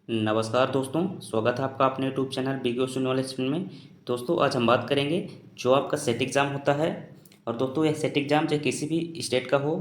नमस्कार दोस्तों, स्वागत है आपका अपने YouTube channel big ocean knowledge में। दोस्तों आज हम बात करेंगे जो आपका सेट एग्ज़ाम होता है। और दोस्तों यह सेट एग्ज़ाम चाहे किसी भी स्टेट का हो,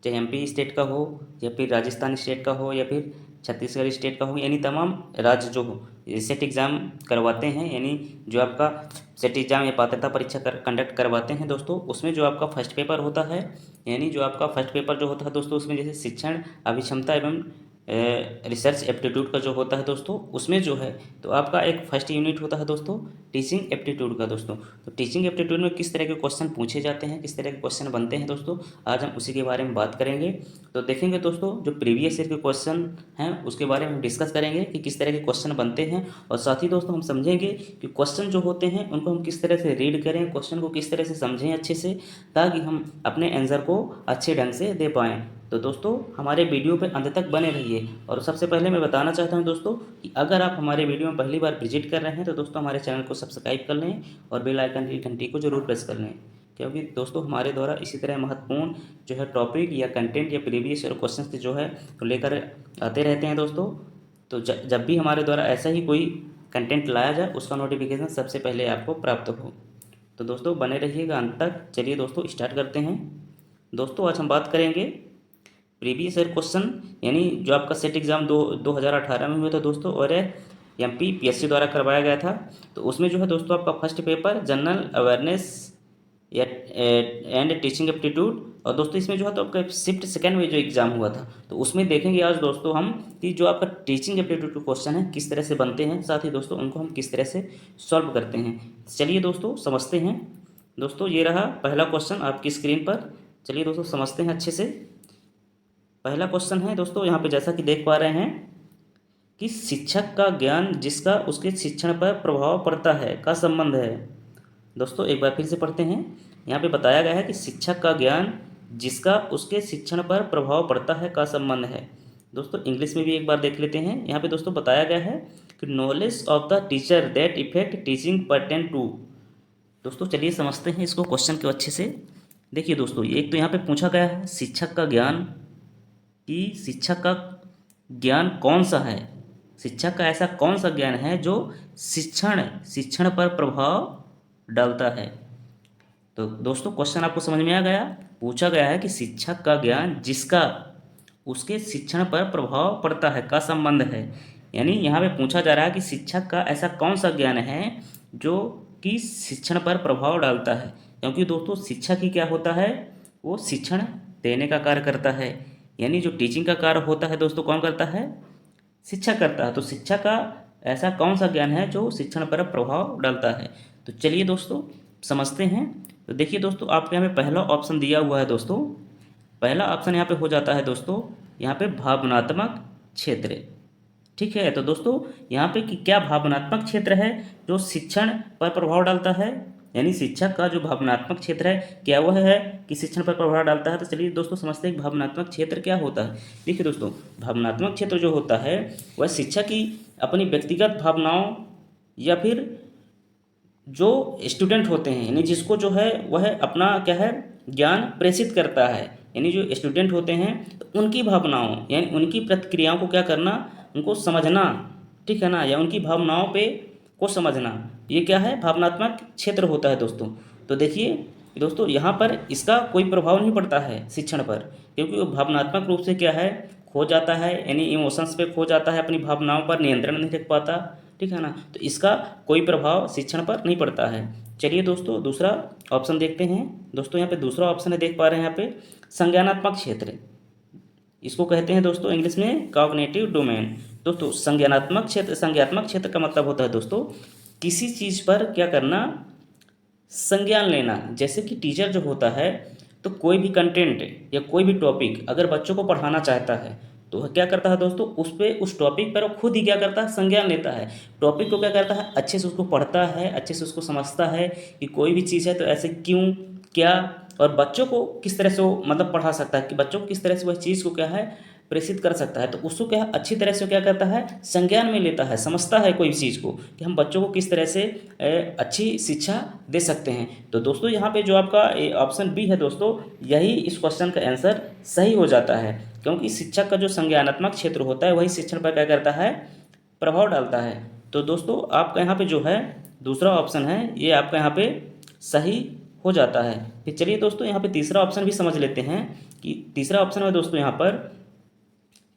चाहे एमपी स्टेट का हो या फिर राजस्थान स्टेट का हो या फिर छत्तीसगढ़ स्टेट का हो, यानी तमाम राज्य जो हो ये सेट एग्ज़ाम करवाते हैं। यानी जो आपका सेट एग्ज़ाम या पात्रता परीक्षा कंडक्ट करवाते हैं दोस्तों, उसमें जो आपका फर्स्ट पेपर होता है, यानी जो आपका फर्स्ट पेपर जो होता है दोस्तों, उसमें जैसे शिक्षण अभिक्षमता एवं रिसर्च एप्टीट्यूड का जो होता है दोस्तों, उसमें जो है तो आपका एक फर्स्ट यूनिट होता है दोस्तों टीचिंग एप्टीट्यूड का दोस्तों। तो टीचिंग एप्टीट्यूड में किस तरह के क्वेश्चन पूछे जाते हैं, किस तरह के क्वेश्चन बनते हैं दोस्तों, आज हम उसी के बारे में बात करेंगे। तो देखेंगे दोस्तों जो प्रीवियस ईयर के क्वेश्चन हैं उसके बारे में हम डिस्कस करेंगे कि किस तरह के क्वेश्चन बनते हैं। और साथ ही दोस्तों हम समझेंगे कि क्वेश्चन जो होते हैं उनको हम किस तरह से रीड करें, क्वेश्चन को किस तरह से समझें अच्छे से, ताकि हम अपने आंसर को अच्छे ढंग से दे पाएँ। तो दोस्तों हमारे वीडियो पे अंत तक बने रहिए। और सबसे पहले मैं बताना चाहता हूं दोस्तों कि अगर आप हमारे वीडियो में पहली बार विजिट कर रहे हैं तो दोस्तों हमारे चैनल को सब्सक्राइब कर लें और बेल आइकन की घंटी को जरूर प्रेस कर लें, क्योंकि दोस्तों हमारे द्वारा इसी तरह महत्वपूर्ण जो है टॉपिक या कंटेंट या प्रीवियस ईयर क्वेश्चन जो है तो लेकर आते रहते हैं दोस्तों। तो जब भी हमारे द्वारा ऐसा ही कोई कंटेंट लाया जाए उसका नोटिफिकेशन सबसे पहले आपको प्राप्त हो। तो दोस्तों बने रहिएगा अंत तक। चलिए दोस्तों स्टार्ट करते हैं। दोस्तों आज हम बात करेंगे प्रीवियस ईयर क्वेश्चन, यानी जो आपका सेट एग्ज़ाम 2018 में हुआ था दोस्तों, और एमपी पीएससी द्वारा करवाया गया था। तो उसमें जो है दोस्तों आपका फर्स्ट पेपर जनरल अवेयरनेस या एंड टीचिंग एप्टीट्यूड, और दोस्तों इसमें जो है तो आपका शिफ्ट सेकेंड में जो एग्ज़ाम हुआ था तो उसमें देखेंगे आज दोस्तों हम कि जो आपका टीचिंग एप्टीट्यूड के क्वेश्चन है किस तरह से बनते हैं, साथ ही दोस्तों उनको हम किस तरह से सॉल्व करते हैं। चलिए दोस्तों समझते हैं। दोस्तों ये रहा पहला क्वेश्चन आपकी स्क्रीन पर। चलिए दोस्तों समझते हैं अच्छे से। पहला क्वेश्चन है दोस्तों यहाँ पे जैसा कि देख पा रहे हैं कि शिक्षक का ज्ञान जिसका उसके शिक्षण पर प्रभाव पड़ता है का संबंध है। दोस्तों एक बार फिर से पढ़ते हैं। यहाँ पे बताया गया है कि शिक्षक का ज्ञान जिसका उसके शिक्षण पर प्रभाव पड़ता है का संबंध है। दोस्तों इंग्लिश में भी एक बार देख लेते हैं। यहाँ पे दोस्तों बताया गया है कि knowledge of the teacher that affect teaching pertain to. दोस्तों चलिए समझते हैं इसको क्वेश्चन को अच्छे से। देखिए दोस्तों एक तो यहाँ पे पूछा गया है शिक्षक का ज्ञान, कि शिक्षक का ज्ञान कौन सा है, शिक्षक का ऐसा कौन सा ज्ञान है जो शिक्षण शिक्षण पर प्रभाव डालता है। तो दोस्तों क्वेश्चन आपको समझ में आ गया। पूछा गया है कि शिक्षक का ज्ञान जिसका उसके शिक्षण पर प्रभाव पड़ता है का संबंध है। यानी यहाँ पे पूछा जा रहा है कि शिक्षक का ऐसा कौन सा ज्ञान है जो कि शिक्षण पर प्रभाव डालता है, क्योंकि दोस्तों शिक्षक ही क्या होता है, वो शिक्षण देने का कार्य करता है। यानी जो टीचिंग का कार्य होता है दोस्तों कौन करता है, शिक्षक करता है। तो शिक्षक का ऐसा कौन सा ज्ञान है जो शिक्षण पर प्रभाव डालता है। तो चलिए दोस्तों समझते हैं। तो देखिए दोस्तों आपके यहाँ पे पहला ऑप्शन दिया हुआ है दोस्तों, पहला ऑप्शन यहाँ पे हो जाता है दोस्तों यहाँ पे भावनात्मक क्षेत्र। ठीक है, तो दोस्तों यहाँ पे कि क्या भावनात्मक क्षेत्र है जो शिक्षण पर प्रभाव डालता है, यानी शिक्षक का जो भावनात्मक क्षेत्र है क्या वह है कि शिक्षण पर प्रभाव डालता है। तो चलिए दोस्तों समझते हैं कि भावनात्मक क्षेत्र क्या होता है। देखिए दोस्तों भावनात्मक क्षेत्र जो होता है वह शिक्षक की अपनी व्यक्तिगत भावनाओं या फिर जो स्टूडेंट होते हैं, यानी जिसको जो है वह अपना क्या है ज्ञान प्रेषित करता है, यानी जो स्टूडेंट होते हैं तो उनकी भावनाओं यानी उनकी प्रतिक्रियाओं को क्या करना, उनको समझना, ठीक है ना, या उनकी भावनाओं पे को समझना, ये क्या है भावनात्मक क्षेत्र होता है दोस्तों। तो देखिए दोस्तों यहाँ पर इसका कोई प्रभाव नहीं पड़ता है शिक्षण पर, क्योंकि वो भावनात्मक रूप से क्या है खो जाता है, यानी इमोशंस पे खो जाता है, अपनी भावनाओं पर नियंत्रण नहीं रख पाता, ठीक है ना। तो इसका कोई प्रभाव शिक्षण पर नहीं पड़ता है। चलिए दोस्तों दूसरा ऑप्शन देखते हैं। दोस्तों यहाँ पे दूसरा ऑप्शन है, देख पा रहे हैं यहाँ पे संज्ञानात्मक क्षेत्र, इसको कहते हैं दोस्तों इंग्लिश में कॉग्निटिव डोमेन। दोस्तों संज्ञानात्मक क्षेत्र का मतलब होता है दोस्तों किसी चीज़ पर क्या करना, संज्ञान लेना। जैसे कि टीचर जो होता है तो कोई भी कंटेंट या कोई भी टॉपिक अगर बच्चों को पढ़ाना चाहता है तो वह क्या करता है दोस्तों उस टॉपिक पर वो खुद ही क्या करता है संज्ञान लेता है। टॉपिक को क्या करता है अच्छे से उसको पढ़ता है, अच्छे से उसको समझता है कि कोई भी चीज़ है तो ऐसे क्यों क्या, और बच्चों को किस तरह से वो मतलब पढ़ा सकता है, कि बच्चों को किस तरह से वह चीज़ को क्या है प्रेषित कर सकता है। तो उसको क्या अच्छी तरह से क्या करता है संज्ञान में लेता है, समझता है कोई चीज़ को कि हम बच्चों को किस तरह से अच्छी शिक्षा दे सकते हैं। तो दोस्तों यहाँ पे जो आपका ऑप्शन बी है दोस्तों यही इस क्वेश्चन का आंसर सही हो जाता है, क्योंकि शिक्षक का जो संज्ञानात्मक क्षेत्र होता है वही शिक्षण पर क्या करता है प्रभाव डालता है। तो दोस्तों आपका यहाँ पे जो है दूसरा ऑप्शन है ये आपका यहाँ पे सही हो जाता है। फिर चलिए दोस्तों यहाँ पे तीसरा ऑप्शन भी समझ लेते हैं कि तीसरा ऑप्शन में दोस्तों यहाँ पर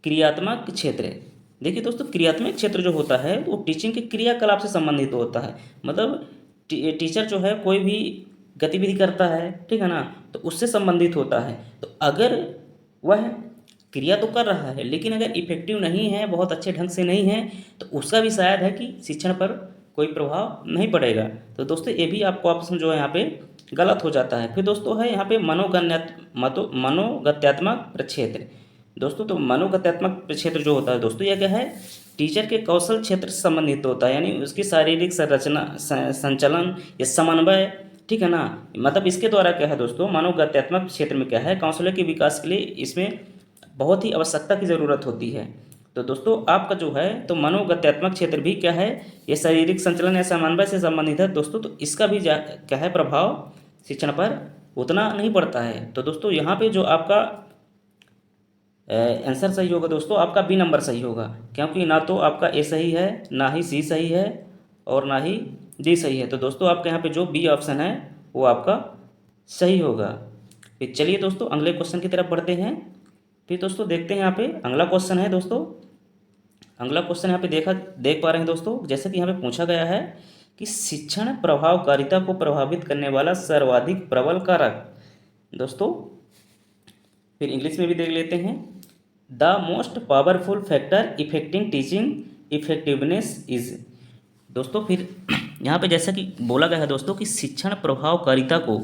क्रियात्मक क्षेत्र। देखिए दोस्तों क्रियात्मक क्षेत्र जो होता है वो टीचिंग के क्रियाकलाप से संबंधित होता है। मतलब टीचर जो है कोई भी गतिविधि करता है, ठीक है ना, तो उससे संबंधित होता है। तो अगर वह क्रिया तो कर रहा है लेकिन अगर इफेक्टिव नहीं है, बहुत अच्छे ढंग से नहीं है, तो उसका भी शायद है कि शिक्षण पर कोई प्रभाव नहीं पड़ेगा। तो दोस्तों ये भी आपको ऑप्शन जो है यहाँ पे गलत हो जाता है। फिर दोस्तों है यहाँ पे मनोगत्यात्मक प्रक्षेत्र। दोस्तों तो मनोगत्यात्मक क्षेत्र जो होता है दोस्तों यह क्या है, टीचर के कौशल क्षेत्र से संबंधित होता है, यानी उसकी शारीरिक संरचना, संचलन या समन्वय, ठीक है ना। मतलब इसके द्वारा क्या है दोस्तों, मनोगत्यात्मक क्षेत्र में क्या है, काउंसलर के विकास के लिए इसमें बहुत ही आवश्यकता की ज़रूरत होती है। तो दोस्तों आपका जो है तो मनोगत्यात्मक क्षेत्र भी क्या है, ये शारीरिक संचलन या समन्वय से संबंधित है दोस्तों। तो इसका भी क्या है प्रभाव शिक्षण पर उतना नहीं पड़ता है। तो दोस्तों यहाँ पे जो आपका आंसर सही होगा दोस्तों, आपका बी नंबर सही होगा, क्योंकि ना तो आपका ए सही है, ना ही सी सही है, और ना ही डी सही है। तो दोस्तों आपके यहाँ पे जो बी ऑप्शन है वो आपका सही होगा। फिर चलिए दोस्तों अगले क्वेश्चन की तरफ बढ़ते हैं। फिर दोस्तों देखते हैं यहाँ पे अगला क्वेश्चन है दोस्तों। अगला क्वेश्चन यहाँ पे देख पा रहे हैं दोस्तों, जैसे कि यहाँ पे पूछा गया है कि शिक्षण प्रभावकारिता को प्रभावित करने वाला सर्वाधिक प्रबल कारक। दोस्तों फिर इंग्लिश में भी देख लेते हैं, the most powerful factor affecting teaching effectiveness is. दोस्तों फिर यहाँ पे जैसा कि बोला गया है दोस्तों कि शिक्षण प्रभावकारिता को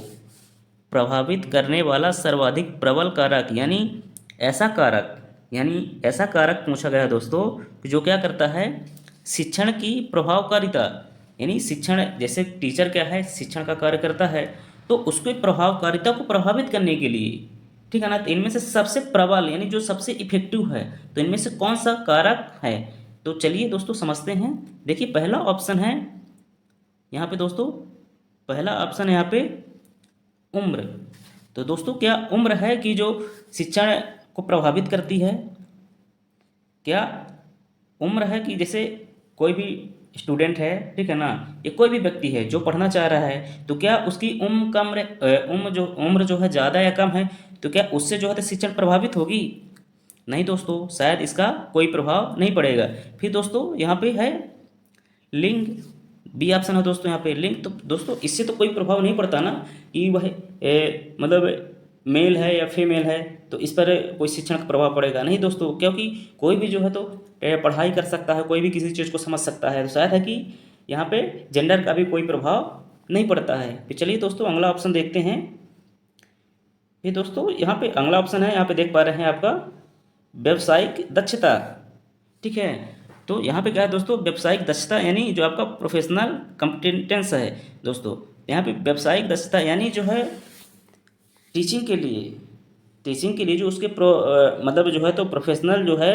प्रभावित करने वाला सर्वाधिक प्रबल कारक, यानी ऐसा कारक पूछा गया है दोस्तों कि जो क्या करता है, शिक्षण की प्रभावकारिता, यानी शिक्षण जैसे टीचर क्या है शिक्षण का कार्य करता है, तो उसके प्रभावकारिता को प्रभावित करने के लिए, ठीक है ना, तो इनमें से सबसे प्रबल यानी जो सबसे इफेक्टिव है, तो इनमें से कौन सा कारक है। तो चलिए दोस्तों समझते हैं। देखिए पहला ऑप्शन है यहाँ पे दोस्तों, पहला ऑप्शन है यहाँ पे उम्र। तो दोस्तों क्या उम्र है कि जो शिक्षण को प्रभावित करती है? क्या उम्र है कि जैसे कोई भी स्टूडेंट है, ठीक है ना, या कोई भी व्यक्ति है जो पढ़ना चाह रहा है, तो क्या उसकी उम्र जो है ज़्यादा या कम है, तो क्या उससे जो है तो शिक्षण प्रभावित होगी? नहीं दोस्तों, शायद इसका कोई प्रभाव नहीं पड़ेगा। फिर दोस्तों यहाँ पे है लिंग, बी ऑप्शन है दोस्तों यहाँ पे लिंग। तो दोस्तों इससे तो कोई प्रभाव नहीं पड़ता ना कि वह मतलब मेल है या फीमेल है, तो इस पर कोई शिक्षण का प्रभाव पड़ेगा नहीं दोस्तों, क्योंकि कोई भी जो है तो पढ़ाई कर सकता है, कोई भी किसी चीज़ को समझ सकता है। तो शायद है कि यहाँ पे जेंडर का भी कोई प्रभाव नहीं पड़ता है। तो चलिए दोस्तों अगला ऑप्शन देखते हैं। ये दोस्तों यहाँ पे अगला ऑप्शन है, यहाँ पे देख पा रहे हैं आपका व्यावसायिक दक्षता, ठीक है। तो यहाँ पे क्या है दोस्तों, व्यावसायिक दक्षता यानी जो आपका प्रोफेशनल कॉम्पिटेंस है दोस्तों। यहाँ पे व्यावसायिक दक्षता यानी जो है टीचिंग के लिए जो उसके मतलब जो है तो प्रोफेशनल जो है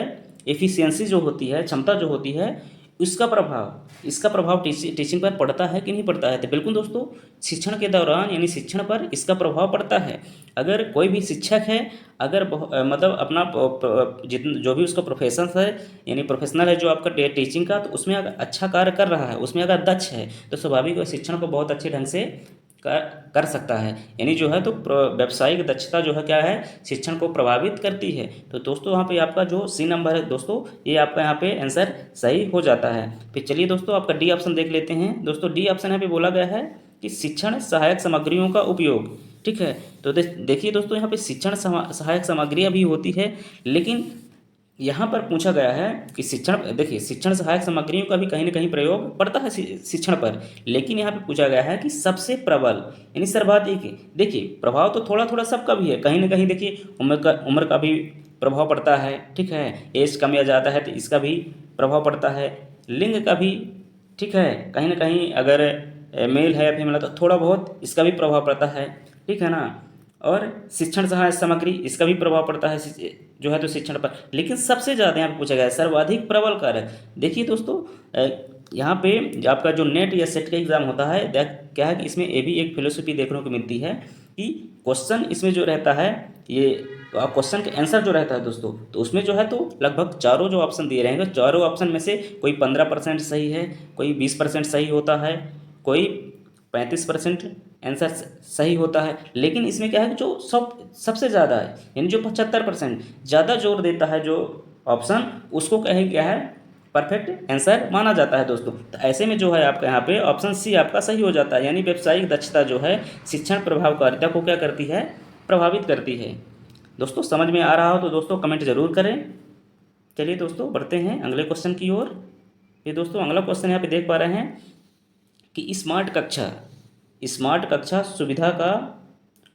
एफिशिएंसी जो होती है, क्षमता जो होती है, इसका प्रभाव टीचिंग पर पड़ता है कि नहीं पड़ता है। तो बिल्कुल दोस्तों शिक्षण के दौरान यानी शिक्षण पर इसका प्रभाव पड़ता है। अगर कोई भी शिक्षक है, अगर मतलब अपना जो भी उसका प्रोफेशन है यानी प्रोफेशनल है जो आपका टीचिंग का, तो उसमें अगर अच्छा कार्य कर रहा है, उसमें अगर दक्ष है, तो स्वाभाविक शिक्षण को बहुत अच्छे ढंग से कर सकता है। यानी जो है तो व्यावसायिक दक्षता जो है क्या है, शिक्षण को प्रभावित करती है। तो दोस्तों यहाँ पे आपका जो सी नंबर है दोस्तों, ये आपका यहाँ पे आंसर सही हो जाता है। फिर चलिए दोस्तों आपका डी ऑप्शन देख लेते हैं। दोस्तों डी ऑप्शन यहाँ पे बोला गया है कि शिक्षण सहायक सामग्रियों का उपयोग, ठीक है। तो देखिए दोस्तों यहाँ पे शिक्षण सहायक सामग्रियाँ भी होती है, लेकिन यहाँ पर पूछा गया है कि शिक्षण सहायक सामग्रियों का भी कहीं ना कहीं प्रयोग पड़ता है शिक्षण पर, लेकिन यहाँ पे पूछा गया है कि सबसे प्रबल यानी सर्वाधिक। देखिए प्रभाव तो थोड़ा थोड़ा सबका भी है, कहीं ना कहीं देखिए उम्र का भी प्रभाव पड़ता है, ठीक है। एज कम या ज़्यादा है तो इसका भी प्रभाव पड़ता है, लिंग का भी, ठीक है। कहीं ना कहीं अगर मेल है या फीमेल है तो थोड़ा बहुत इसका भी प्रभाव पड़ता है, ठीक है ना। और शिक्षण सहायक सामग्री इसका भी प्रभाव पड़ता है जो है तो शिक्षण पर, लेकिन सबसे ज़्यादा यहाँ पे पूछा गया है सर्वाधिक प्रबल कारक। देखिए दोस्तों यहाँ पे आपका जो नेट या सेट का एग्जाम होता है, क्या है कि इसमें ये भी एक फिलोसफी देखने को मिलती है कि क्वेश्चन इसमें जो रहता है ये तो आप क्वेश्चन के आंसर जो रहता है दोस्तों, तो उसमें जो है तो लगभग चारों जो ऑप्शन दिए रहेंगे, चारों ऑप्शन में से कोई 15% सही है, कोई 20% सही होता है, कोई 35% आंसर सही होता है। लेकिन इसमें क्या है कि जो सबसे ज़्यादा है, यानी जो 75% ज़्यादा जोर देता है जो ऑप्शन, उसको कहे क्या है परफेक्ट आंसर माना जाता है दोस्तों। तो ऐसे में जो है आपका यहाँ पे ऑप्शन सी आपका सही हो जाता है, यानी व्यावसायिक दक्षता जो है शिक्षण प्रभावकारिता को क्या करती है, प्रभावित करती है। दोस्तों समझ में आ रहा हो तो दोस्तों कमेंट जरूर करें। चलिए दोस्तों बढ़ते हैं अगले क्वेश्चन की ओर। ये दोस्तों अगला क्वेश्चन यहाँ पे देख पा रहे हैं कि स्मार्ट कक्षा सुविधा का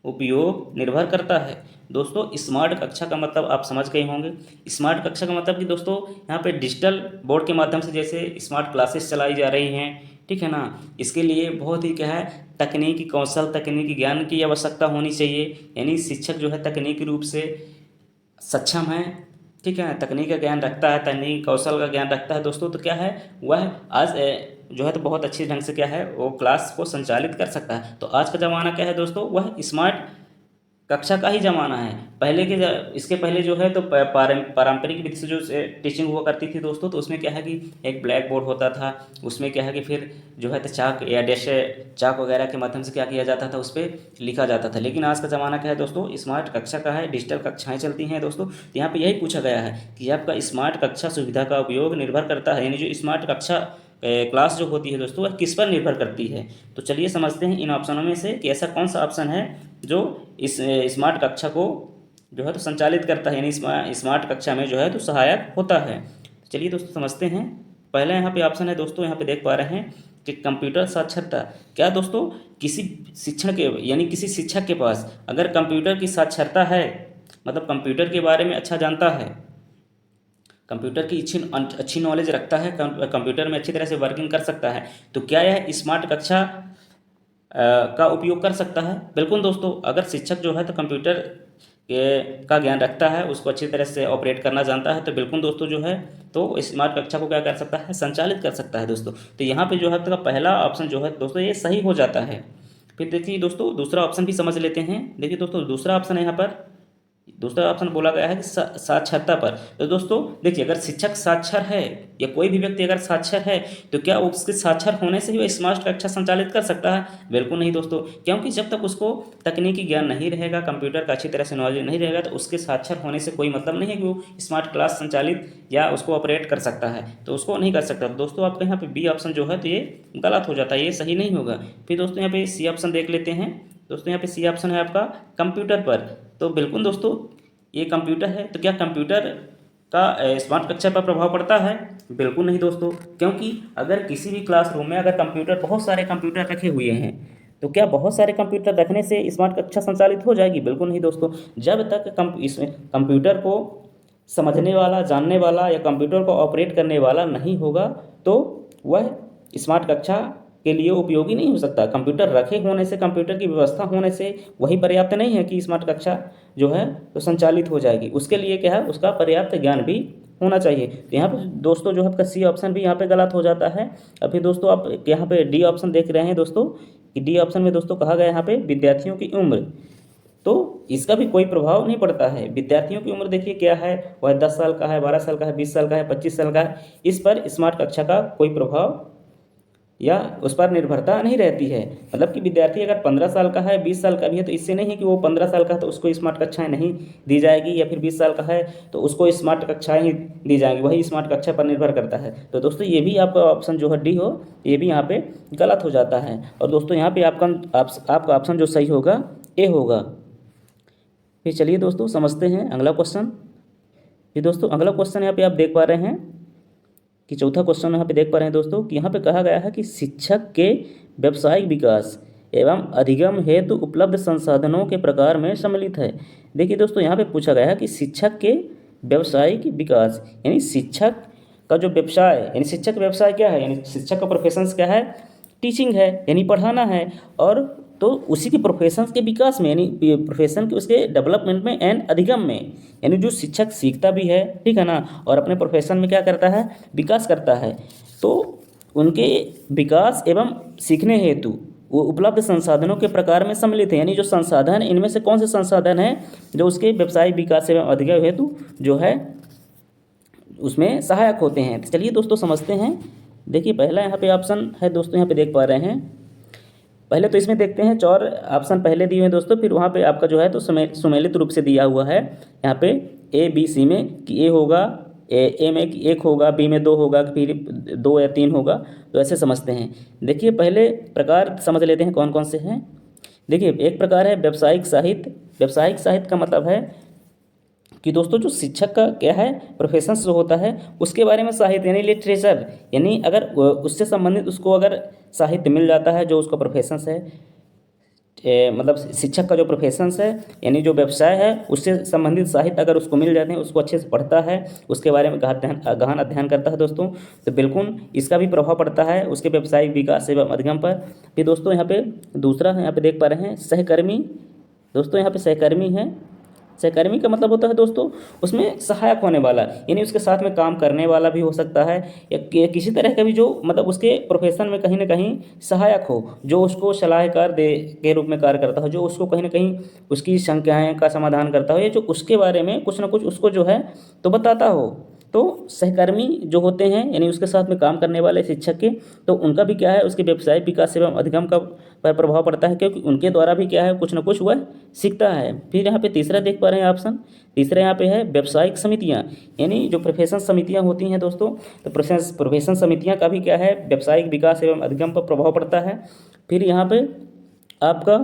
उपयोग निर्भर करता है। दोस्तों स्मार्ट कक्षा का मतलब आप समझ गए होंगे। स्मार्ट कक्षा का मतलब कि दोस्तों यहाँ पे डिजिटल बोर्ड के माध्यम से जैसे स्मार्ट क्लासेस चलाई जा रही हैं, ठीक है ना। इसके लिए बहुत ही क्या है तकनीकी कौशल, तकनीकी ज्ञान की आवश्यकता होनी चाहिए, यानी शिक्षक जो है तकनीकी रूप से सक्षम है, ठीक है, तकनीक का ज्ञान रखता है, तकनीक कौशल का ज्ञान रखता है दोस्तों। तो क्या है वह आज जो है तो बहुत अच्छे ढंग से क्या है वो क्लास को संचालित कर सकता है। तो आज का ज़माना क्या है दोस्तों, वह स्मार्ट कक्षा का ही ज़माना है। इसके पहले जो है तो पारंपरिक विधि से जो टीचिंग हुआ करती थी दोस्तों, तो उसमें क्या है कि एक ब्लैक बोर्ड होता था, उसमें क्या है कि फिर जो है तो चाक या चाक वगैरह के माध्यम से क्या किया जाता था, उस पर लिखा जाता था। लेकिन आज का ज़माना क्या है दोस्तों, स्मार्ट कक्षा का है, डिजिटल कक्षाएँ चलती हैं दोस्तों। तो यहाँ पर यही पूछा गया है कि आपका स्मार्ट कक्षा सुविधा का उपयोग निर्भर करता है, यानी जो स्मार्ट कक्षा क्लास जो होती है दोस्तों वह किस पर निर्भर करती है। तो चलिए समझते हैं इन ऑप्शनों में से कि ऐसा कौन सा ऑप्शन है जो इस स्मार्ट कक्षा को जो है तो संचालित करता है, यानी स्मार्ट कक्षा में जो है तो सहायक होता है। चलिए दोस्तों समझते हैं। पहला यहाँ पे ऑप्शन है दोस्तों, यहाँ पे देख पा रहे हैं कि कंप्यूटर साक्षरता। क्या दोस्तों किसी शिक्षण के यानी किसी शिक्षक के पास अगर कंप्यूटर की साक्षरता है, मतलब कंप्यूटर के बारे में अच्छा जानता है, कंप्यूटर की अच्छी नॉलेज रखता है, कंप्यूटर में अच्छी तरह से वर्किंग कर सकता है, तो क्या यह स्मार्ट कक्षा का उपयोग कर सकता है। बिल्कुल दोस्तों, अगर शिक्षक जो है तो कंप्यूटर का ज्ञान रखता है, उसको अच्छी तरह से ऑपरेट करना जानता है, तो बिल्कुल दोस्तों जो है तो स्मार्ट कक्षा को क्या कर सकता है, संचालित कर सकता है दोस्तों। तो यहाँ पे जो है तो पहला ऑप्शन जो है दोस्तों ये सही हो जाता है। फिर देखिए दोस्तों दूसरा ऑप्शन भी समझ लेते हैं। देखिए दोस्तों दूसरा ऑप्शन है यहाँ पर, दूसरा ऑप्शन बोला गया है कि साक्षरता पर। तो दोस्तों देखिए अगर शिक्षक साक्षर है या कोई भी व्यक्ति अगर साक्षर है, तो क्या उसके साक्षर होने से ही वह स्मार्ट कक्षा संचालित कर सकता है। बिल्कुल नहीं दोस्तों, क्योंकि जब तक उसको तकनीकी ज्ञान नहीं रहेगा, कंप्यूटर का अच्छी तरह से नॉलेज नहीं रहेगा, तो उसके साक्षर होने से कोई मतलब नहीं है कि वो स्मार्ट क्लास संचालित या उसको ऑपरेट कर सकता है, तो उसको नहीं कर सकता। दोस्तों आपके यहाँ पे बी ऑप्शन जो है तो ये गलत हो जाता है, ये सही नहीं होगा। फिर दोस्तों यहाँ पे सी ऑप्शन देख लेते हैं। दोस्तों यहाँ पे सी ऑप्शन है आपका कंप्यूटर पर। तो बिल्कुल दोस्तों ये कंप्यूटर है, तो क्या कंप्यूटर का स्मार्ट कक्षा पर प्रभाव पड़ता है। बिल्कुल नहीं दोस्तों, क्योंकि अगर किसी भी क्लासरूम में अगर कंप्यूटर बहुत सारे कंप्यूटर रखे हुए हैं, तो क्या बहुत सारे कंप्यूटर रखने से स्मार्ट कक्षा संचालित हो जाएगी। बिल्कुल नहीं दोस्तों, जब तक इसमें कंप्यूटर को समझने वाला, जानने वाला या कंप्यूटर को ऑपरेट करने वाला नहीं होगा, तो वह स्मार्ट कक्षा के लिए उपयोगी नहीं हो सकता। कंप्यूटर रखे होने से, कंप्यूटर की व्यवस्था होने से वही पर्याप्त नहीं है कि स्मार्ट कक्षा जो है तो संचालित हो जाएगी। उसके लिए क्या है, उसका पर्याप्त ज्ञान भी होना चाहिए। तो यहाँ पे दोस्तों जो है आपका सी ऑप्शन भी यहाँ पे गलत हो जाता है। अभी दोस्तों आप यहाँ पे डी ऑप्शन देख रहे हैं दोस्तों, कि डी ऑप्शन में दोस्तों कहा गया यहाँ पे विद्यार्थियों की उम्र, तो इसका भी कोई प्रभाव नहीं पड़ता है। विद्यार्थियों की उम्र देखिए क्या है, वह 10 साल का है, 12 साल का है, 20 साल का है, 25 साल का है, इस पर स्मार्ट कक्षा का कोई प्रभाव या उस पर निर्भरता नहीं रहती है। मतलब कि विद्यार्थी अगर 15 साल का है, 20 साल का भी है, तो इससे नहीं है कि वो 15 साल का है तो उसको स्मार्ट कक्षाएं नहीं दी जाएगी, या फिर 20 साल का है तो उसको स्मार्ट कक्षाएं ही दी जाएंगी, वही स्मार्ट कक्षा पर निर्भर करता है। तो दोस्तों ये भी आपका ऑप्शन जो है डी हो, ये भी यहाँ पे गलत हो जाता है। और दोस्तों यहाँ पे आपका ऑप्शन जो सही होगा ए होगा। फिर चलिए दोस्तों समझते हैं अगला क्वेश्चन। फिर दोस्तों अगला क्वेश्चन यहाँ पे आप देख पा रहे हैं कि चौथा क्वेश्चन यहाँ पे देख पा रहे हैं दोस्तों कि यहाँ पे कहा गया है कि शिक्षक के व्यावसायिक विकास एवं अधिगम हेतु उपलब्ध संसाधनों के प्रकार में सम्मिलित है। देखिए दोस्तों यहाँ पे पूछा गया है कि शिक्षक के व्यावसायिक विकास, यानी शिक्षक का जो व्यवसाय, यानी शिक्षक का व्यवसाय क्या है, यानी शिक्षक का प्रोफेशंस क्या है, टीचिंग है, यानी पढ़ाना है। और तो उसी के प्रोफेशन के विकास में, यानी प्रोफेशन के उसके डेवलपमेंट में एंड अधिगम में, यानी जो शिक्षक सीखता भी है, ठीक है ना, और अपने प्रोफेशन में क्या करता है, विकास करता है, तो उनके विकास एवं सीखने हेतु वो उपलब्ध संसाधनों के प्रकार में सम्मिलित है, यानी जो संसाधन इनमें से कौन से संसाधन हैं जो उसके व्यवसायिक विकास एवं अधिगम हेतु जो है उसमें सहायक होते हैं। तो चलिए दोस्तों समझते हैं। देखिए पहला यहाँ पे ऑप्शन है दोस्तों, यहाँ पे देख पा रहे हैं। पहले तो इसमें देखते हैं, 4 ऑप्शन पहले दिए हुए हैं दोस्तों, फिर वहाँ पे आपका जो है तो सुमेलित रूप से दिया हुआ है यहाँ पे ABC में कि ए होगा, ए में कि 1 होगा, बी में 2 होगा, फिर 2 या 3 होगा। तो ऐसे समझते हैं। देखिए पहले प्रकार समझ लेते हैं कौन कौन से हैं। देखिए एक प्रकार है व्यावसायिक साहित्य। व्यावसायिक साहित्य का मतलब है कि दोस्तों जो शिक्षक का क्या है प्रोफेशंस जो होता है उसके बारे में साहित्य यानी लिटरेचर, यानी अगर उससे संबंधित उसको अगर साहित्य मिल जाता है जो उसका प्रोफेशंस है, मतलब शिक्षक का जो प्रोफेशंस है यानी जो व्यवसाय है उससे संबंधित साहित्य अगर उसको मिल जाते हैं, उसको अच्छे से पढ़ता है, उसके बारे में गहन अध्ययन करता है दोस्तों, तो बिल्कुल इसका भी प्रभाव पड़ता है उसके व्यवसायिक विकास एवं अधिगम पर। फिर दोस्तों यहाँ पे दूसरा यहाँ पे देख पा रहे हैं सहकर्मी। दोस्तों यहाँ पे सहकर्मी है। सहकर्मी का मतलब होता है दोस्तों उसमें सहायक होने वाला, यानी उसके साथ में काम करने वाला भी हो सकता है या किसी तरह का भी जो मतलब उसके प्रोफेशन में कहीं ना कहीं सहायक हो, जो उसको सलाहकार दे के रूप में कार्य करता हो, जो उसको कहीं ना कहीं उसकी शंकाएं का समाधान करता हो या जो उसके बारे में कुछ ना कुछ उसको जो है तो बताता हो। तो सहकर्मी जो होते हैं यानी उसके साथ में काम करने वाले शिक्षक के, तो उनका भी क्या है उसके व्यवसायिक विकास एवं अधिगम का पर प्रभाव पड़ता है, क्योंकि उनके द्वारा भी क्या है कुछ ना कुछ वह सीखता है। फिर यहाँ पे तीसरा देख पा रहे हैं ऑप्शन, तीसरा यहाँ पे है व्यावसायिक समितियाँ, यानी जो प्रोफेशन समितियाँ होती हैं दोस्तों, तो प्रोफेशन समितियाँ का भी क्या है व्यावसायिक विकास एवं अधिगम पर प्रभाव पड़ता है। फिर यहाँ पे आपका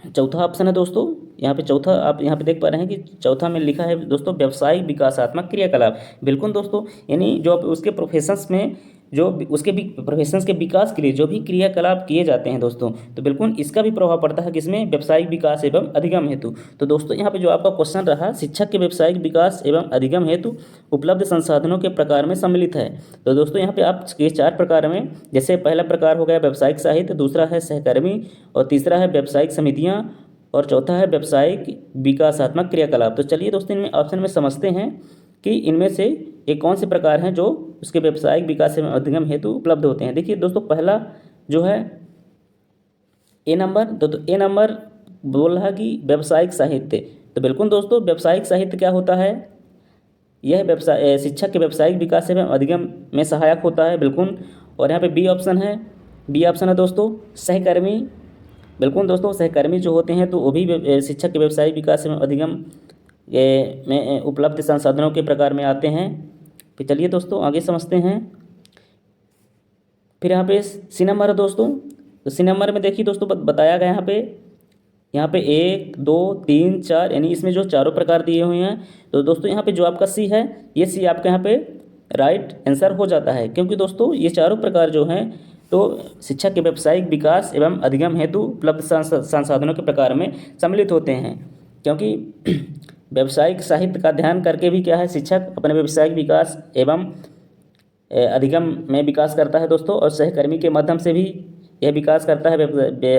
चौथा ऑप्शन है दोस्तों, यहाँ पे चौथा आप यहाँ पे देख पा रहे हैं कि चौथा में लिखा है दोस्तों व्यावसायिक विकासात्मक क्रियाकलाप। बिल्कुल दोस्तों, यानी जो उसके प्रोफेशंस में जो उसके भी प्रोफेशंस के विकास के लिए जो भी क्रियाकलाप किए जाते हैं दोस्तों, तो बिल्कुल इसका भी प्रभाव पड़ता है किसमें व्यावसायिक विकास एवं अधिगम हेतु। तो दोस्तों यहाँ पे जो आपका क्वेश्चन रहा शिक्षक के व्यावसायिक विकास एवं अधिगम हेतु उपलब्ध संसाधनों के प्रकार में सम्मिलित है। तो दोस्तों यहाँ पे आप ये 4 प्रकार में, जैसे पहला प्रकार हो गया व्यावसायिक साहित्य, दूसरा है सहकर्मी, और तीसरा है व्यावसायिक समितियाँ, और चौथा है व्यावसायिक विकासात्मक क्रियाकलाप। तो चलिए दोस्तों इनमें ऑप्शन में समझते हैं कि इनमें से ये कौन से प्रकार हैं जो उसके व्यावसायिक विकास एवं अधिगम हेतु उपलब्ध होते हैं। देखिए दोस्तों पहला जो है ए नंबर, तो ए नंबर बोल रहा है कि व्यावसायिक साहित्य। तो बिल्कुल दोस्तों व्यावसायिक साहित्य क्या होता है, यह व्यवसाय शिक्षक के व्यावसायिक विकास एवं अधिगम में सहायक होता है बिल्कुल। और यहाँ पे बी ऑप्शन है, बी ऑप्शन है दोस्तों सहकर्मी। बिल्कुल दोस्तों सहकर्मी जो होते हैं तो वो भी शिक्षक के व्यवसायिक विकास एवं अधिगम में उपलब्ध संसाधनों के प्रकार में आते हैं। फिर चलिए दोस्तों आगे समझते हैं। फिर यहाँ पे सी नंबर है दोस्तों, तो सी नंबर में देखिए दोस्तों बताया गया यहाँ पे 1 2 3 4, यानी इसमें जो चारों प्रकार दिए हुए हैं। तो दोस्तों यहाँ पे जो आपका सी है ये सी आपका यहाँ पे राइट आंसर हो जाता है, क्योंकि दोस्तों ये चारों प्रकार जो हैं तो शिक्षा के व्यावसायिक विकास एवं अधिगम हेतु उपलब्ध संसाधनों के प्रकार में सम्मिलित होते हैं। क्योंकि व्यावसायिक साहित्य का ध्यान करके भी क्या है शिक्षक अपने व्यावसायिक विकास एवं अधिगम में विकास करता है दोस्तों, और सहकर्मी के माध्यम से भी यह विकास करता है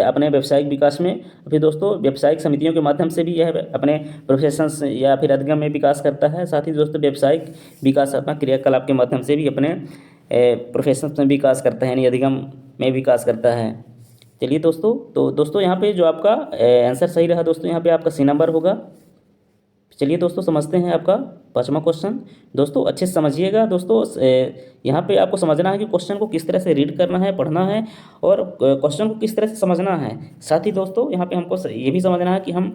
अपने व्यावसायिक विकास में। फिर दोस्तों व्यावसायिक समितियों के माध्यम से भी यह अपने प्रोफेशंस या फिर अधिगम में विकास करता है। साथ ही दोस्तों व्यावसायिक विकासात्मक क्रियाकलाप के माध्यम से भी अपने प्रोफेशंस में विकास करता है, यानी अधिगम में विकास करता है। चलिए दोस्तों, तो दोस्तों यहाँ पे जो आपका आंसर सही रहा दोस्तों, यहाँ पे आपका सी नंबर होगा। चलिए दोस्तों समझते हैं आपका 5वां क्वेश्चन। दोस्तों अच्छे से समझिएगा दोस्तों, यहाँ पे आपको समझना है कि क्वेश्चन को किस तरह से रीड करना है, पढ़ना है, और क्वेश्चन को किस तरह से समझना है। साथ ही दोस्तों यहाँ पे हमको ये भी समझना है कि हम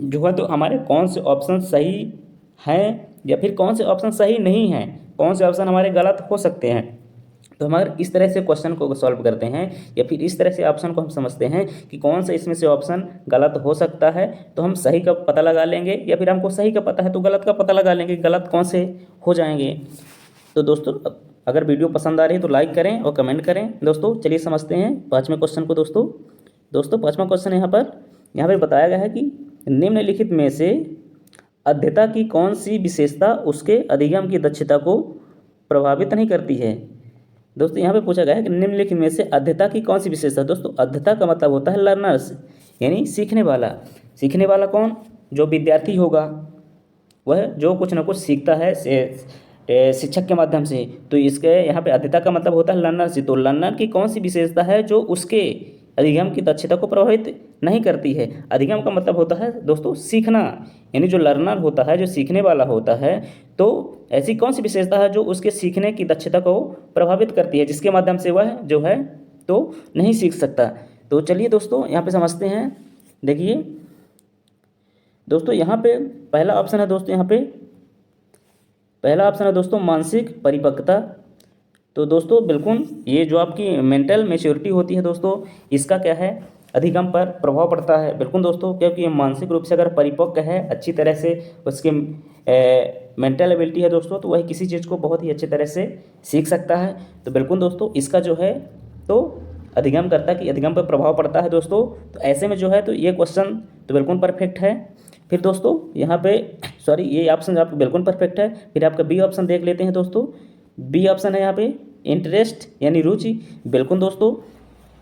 जो है तो हमारे कौन से ऑप्शन सही हैं या फिर कौन से ऑप्शन सही नहीं हैं, कौन से ऑप्शन हमारे गलत हो सकते हैं। तो हमारे इस तरह से क्वेश्चन को सॉल्व करते हैं या फिर इस तरह से ऑप्शन को हम समझते हैं कि कौन सा इसमें से ऑप्शन गलत हो सकता है, तो हम सही का पता लगा लेंगे, या फिर हमको सही का पता है तो गलत का पता लगा लेंगे, गलत कौन से हो जाएंगे। तो दोस्तों अगर वीडियो पसंद आ रही है तो लाइक करें और कमेंट करें। दोस्तों चलिए समझते हैं 5वें क्वेश्चन को। दोस्तों 5वां क्वेश्चन यहाँ पर बताया गया है कि निम्नलिखित में से अध्येता की कौन सी विशेषता उसके अधिगम की दक्षता को प्रभावित नहीं करती है। दोस्तों यहाँ पे पूछा गया है कि निम्नलिखित में से अध्येता की कौन सी विशेषता। दोस्तों अध्येता का मतलब होता है लर्नर्स, यानी सीखने वाला। सीखने वाला कौन, जो विद्यार्थी होगा वह जो कुछ ना कुछ सीखता है शिक्षक के माध्यम से। तो इसके यहाँ पे अध्येता का मतलब होता है लर्नर से। तो लर्नर की कौन सी विशेषता है जो उसके अधिगम की दक्षता को प्रभावित नहीं करती है। अधिगम का मतलब होता है दोस्तों सीखना, यानी जो लर्नर होता है, जो सीखने वाला होता है, तो ऐसी कौन सी विशेषता है जो उसके सीखने की दक्षता को प्रभावित करती है, जिसके माध्यम से वह जो है तो नहीं सीख सकता। तो चलिए दोस्तों यहाँ पे समझते हैं। देखिए दोस्तों यहाँ पे पहला ऑप्शन है दोस्तों, यहाँ पे पहला ऑप्शन है दोस्तों मानसिक परिपक्वता। तो दोस्तों बिल्कुल ये जो आपकी मेंटल मैच्योरिटी होती है दोस्तों, इसका क्या है अधिगम पर प्रभाव पड़ता है। बिल्कुल दोस्तों, क्योंकि ये मानसिक रूप से अगर परिपक्व है, अच्छी तरह से उसके मेंटल एबिलिटी है दोस्तों, तो वह किसी चीज़ को बहुत ही अच्छी तरह से सीख सकता है। तो बिल्कुल दोस्तों इसका जो है तो अधिगमकर्ता की अधिगम पर प्रभाव पड़ता है दोस्तों। तो ऐसे में जो है तो ये क्वेश्चन तो बिल्कुल परफेक्ट है। फिर दोस्तों यहाँ पे सॉरी ये ऑप्शन आपका बिल्कुल परफेक्ट है। फिर आपका बी ऑप्शन देख लेते हैं दोस्तों। बी ऑप्शन है यहाँ पे इंटरेस्ट यानी रुचि। बिल्कुल दोस्तों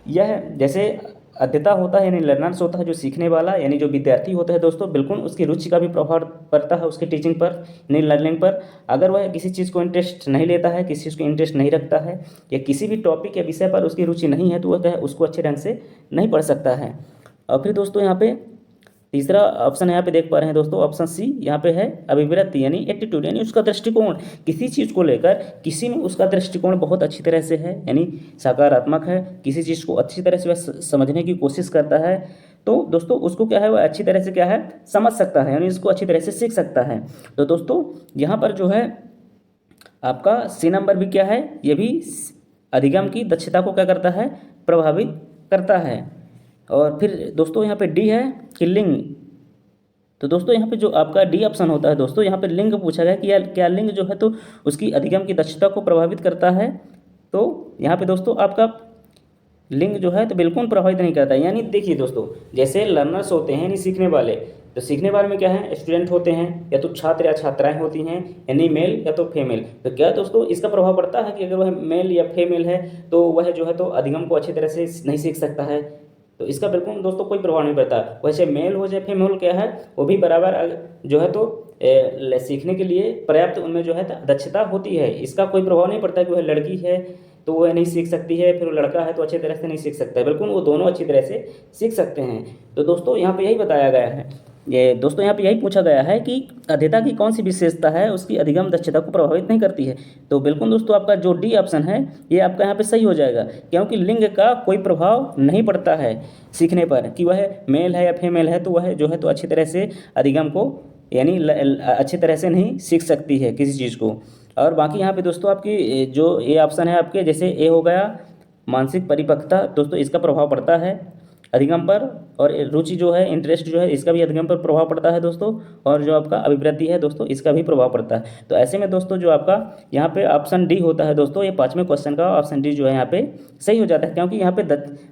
यह जैसे अध्येता होता है यानी लर्नर्स होता है, जो सीखने वाला यानी जो विद्यार्थी होता है दोस्तों, बिल्कुल उसकी रुचि का भी प्रभाव पड़ता है उसके टीचिंग पर यानी लर्निंग पर। अगर वह किसी चीज़ को इंटरेस्ट नहीं लेता है, किसी चीज़ को इंटरेस्ट नहीं रखता है, या किसी भी टॉपिक या विषय पर उसकी रुचि नहीं है, तो वह क्या है उसको अच्छे ढंग से नहीं पढ़ सकता है। और फिर दोस्तों यहाँ पे तीसरा ऑप्शन यहाँ पे देख पा रहे हैं दोस्तों, ऑप्शन सी यहाँ पे है अभिवृत्ति यानी एटीट्यूड, यानी उसका दृष्टिकोण किसी चीज़ को लेकर किसी में उसका दृष्टिकोण बहुत अच्छी तरह से है, यानी सकारात्मक है, किसी चीज़ को अच्छी तरह से वह समझने की कोशिश करता है। तो दोस्तों उसको क्या है वह अच्छी तरह से क्या है समझ सकता है, यानी इसको अच्छी तरह से सीख सकता है। तो दोस्तों यहाँ पर जो है आपका सी नंबर भी क्या है, ये भी अधिगम की दक्षता को क्या करता है प्रभावित करता है। और फिर दोस्तों यहाँ पे डी है कि लिंग। तो दोस्तों यहाँ पे जो आपका डी ऑप्शन होता है दोस्तों, यहाँ पे लिंग पूछा गया कि क्या लिंग जो है तो उसकी अधिगम की दक्षता को प्रभावित करता है। तो यहाँ पे दोस्तों आपका लिंग जो है तो बिल्कुल प्रभावित नहीं करता है। यानी देखिए दोस्तों जैसे लर्नर्स होते हैं यानी सीखने वाले, तो सीखने वाले में क्या है स्टूडेंट होते हैं, या तो छात्र या छात्राएं होती हैं, यानी मेल या तो फीमेल। तो क्या दोस्तों इसका प्रभाव पड़ता है कि अगर वह मेल या फीमेल है तो वह जो है तो अधिगम को अच्छी तरह से नहीं सीख सकता है। तो इसका बिल्कुल दोस्तों कोई प्रभाव नहीं पड़ता। वैसे मेल हो चाहे फीमेल क्या है वो भी बराबर जो है तो सीखने के लिए पर्याप्त उनमें जो है दक्षता होती है। इसका कोई प्रभाव नहीं पड़ता कि वह लड़की है तो वह नहीं सीख सकती है, फिर वो लड़का है तो अच्छी तरह से नहीं सीख सकता है। बिल्कुल वो दोनों अच्छी तरह से सीख सकते हैं। तो दोस्तों यहाँ पे यही बताया गया है, ये दोस्तों यहाँ पे यही पूछा गया है कि अध्येता की कौन सी विशेषता है उसकी अधिगम दक्षता को प्रभावित नहीं करती है। तो बिल्कुल दोस्तों आपका जो डी ऑप्शन है ये आपका यहाँ पे सही हो जाएगा, क्योंकि लिंग का कोई प्रभाव नहीं पड़ता है सीखने पर कि वह मेल है या फीमेल है, तो वह जो है तो अच्छी तरह से अधिगम को यानी अच्छी तरह से नहीं सीख सकती है किसी चीज़ को। और बाकी यहाँ पे दोस्तों आपकी जो ए ऑप्शन है आपके, जैसे ए हो गया मानसिक परिपक्वता, दोस्तों इसका प्रभाव पड़ता है अधिगम पर। और रुचि जो है इंटरेस्ट जो है इसका भी अधिगम पर प्रभाव पड़ता है दोस्तों। और जो आपका अभिवृत्ति है दोस्तों इसका भी प्रभाव पड़ता है। तो ऐसे में दोस्तों जो आपका यहाँ पे ऑप्शन डी होता है दोस्तों, ये 5वें क्वेश्चन का ऑप्शन डी जो है यहाँ पे सही हो जाता है, क्योंकि यहाँ पे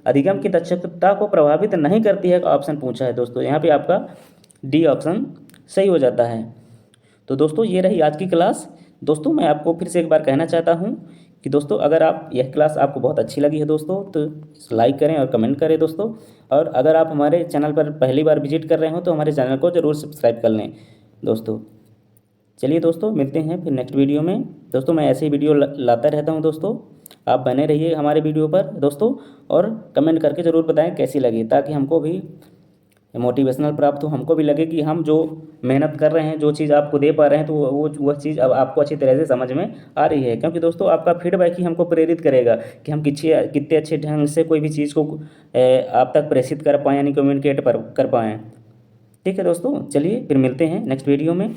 अधिगम की दक्षता को प्रभावित नहीं करती है ऑप्शन पूछा है दोस्तों, यहाँ पे आपका डी ऑप्शन सही हो जाता है। तो दोस्तों ये रही आज की क्लास। दोस्तों मैं आपको फिर से एक बार कहना चाहता हूँ कि दोस्तों अगर आप यह क्लास आपको बहुत अच्छी लगी है दोस्तों तो लाइक करें और कमेंट करें दोस्तों। और अगर आप हमारे चैनल पर पहली बार विजिट कर रहे हो तो हमारे चैनल को ज़रूर सब्सक्राइब कर लें दोस्तों। चलिए दोस्तों मिलते हैं फिर नेक्स्ट वीडियो में। दोस्तों मैं ऐसे ही वीडियो लाता रहता हूँ दोस्तों, आप बने रहिए हमारे वीडियो पर दोस्तों, और कमेंट करके ज़रूर बताएं कैसी लगी, ताकि हमको भी मोटिवेशनल प्राप्त हो, हमको भी लगे कि हम जो मेहनत कर रहे हैं, जो चीज़ आपको दे पा रहे हैं, तो वह चीज़ अब आपको अच्छी तरह से समझ में आ रही है। क्योंकि दोस्तों आपका फीडबैक ही हमको प्रेरित करेगा कि हम कितने अच्छे ढंग से कोई भी चीज़ को आप तक प्रेषित कर पाएँ, यानी कम्युनिकेट कर पाएँ। ठीक है दोस्तों, चलिए फिर मिलते हैं नेक्स्ट वीडियो में।